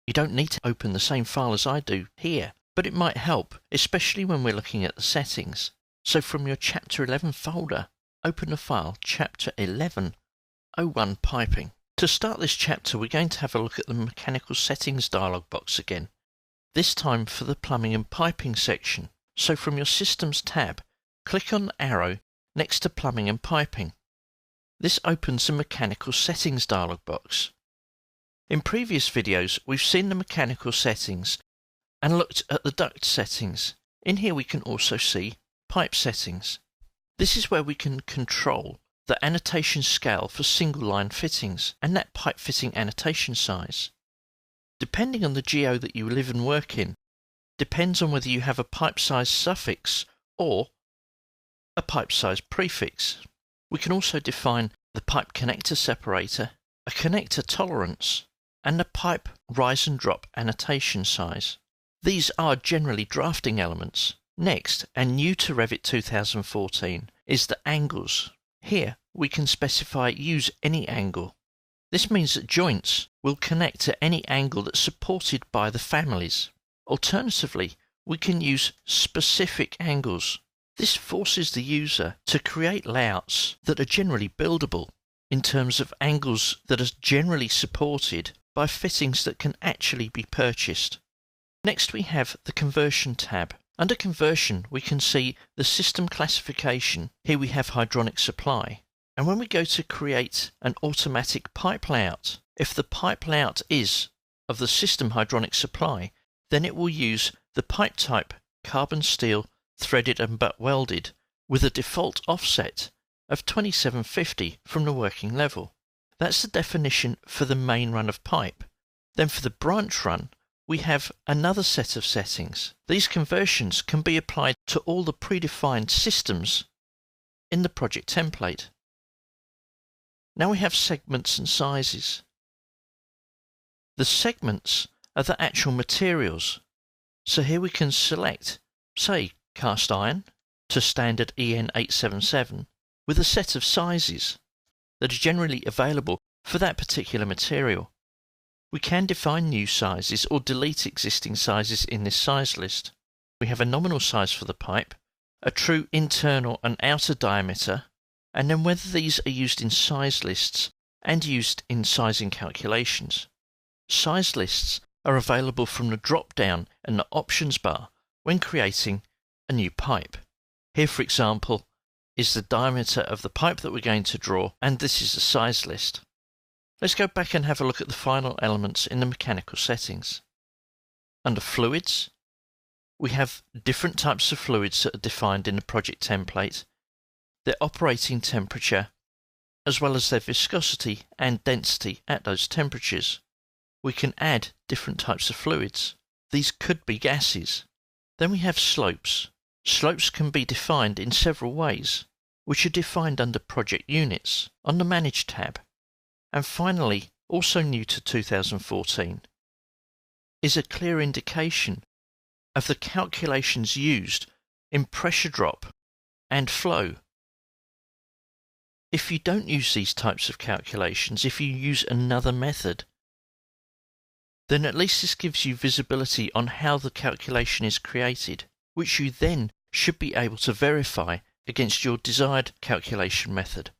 You don't need to open the same file as I do here, but it might help, especially when we're looking at the settings. So from your Chapter 11 folder, open the file Chapter 11, 01 Piping. To start this chapter, we're going to have a look at the Mechanical Settings dialog box again, this time for the Plumbing and Piping section. So from your Systems tab, click on the arrow next to Plumbing and Piping. This opens the Mechanical Settings dialog box. In previous videos, we've seen the mechanical settings and looked at the duct settings. In here we can also see pipe settings. This is where we can control the annotation scale for single line fittings and that pipe fitting annotation size. Depending on the geo that you live and work in, depends on whether you have a pipe size suffix or a pipe size prefix. We can also define the pipe connector separator, a connector tolerance, and a pipe rise and drop annotation size. These are generally drafting elements. Next, and new to Revit 2014, is the angles. Here we can specify use any angle. This means that joints will connect to any angle that's supported by the families. Alternatively, we can use specific angles. This forces the user to create layouts that are generally buildable in terms of angles that are generally supported by fittings that can actually be purchased. Next we have the Conversion tab. Under Conversion we can see the system classification. Here we have hydronic supply. And when we go to create an automatic pipe layout, if the pipe layout is of the system hydronic supply, then it will use the pipe type carbon steel threaded and butt welded with a default offset of 2750 from the working level. That's the definition for the main run of pipe. Then for the branch run, we have another set of settings. These conversions can be applied to all the predefined systems in the project template. Now we have segments and sizes. The segments are the actual materials. So here we can select, say, cast iron to standard EN 877 with a set of sizes that are generally available for that particular material. We can define new sizes or delete existing sizes in this size list. We have a nominal size for the pipe, a true internal and outer diameter, and then whether these are used in size lists and used in sizing calculations. Size lists are available from the drop-down and the options bar when creating a new pipe. Here, for example, is the diameter of the pipe that we're going to draw, and this is the size list. Let's go back and have a look at the final elements in the mechanical settings. Under Fluids, we have different types of fluids that are defined in the project template, their operating temperature, as well as their viscosity and density at those temperatures. We can add different types of fluids. These could be gases. Then we have slopes. Slopes can be defined in several ways, which are defined under Project Units on the Manage tab. And finally, also new to 2014, is a clear indication of the calculations used in pressure drop and flow. If you don't use these types of calculations, if you use another method, then at least this gives you visibility on how the calculation is created, which you then should be able to verify against your desired calculation method.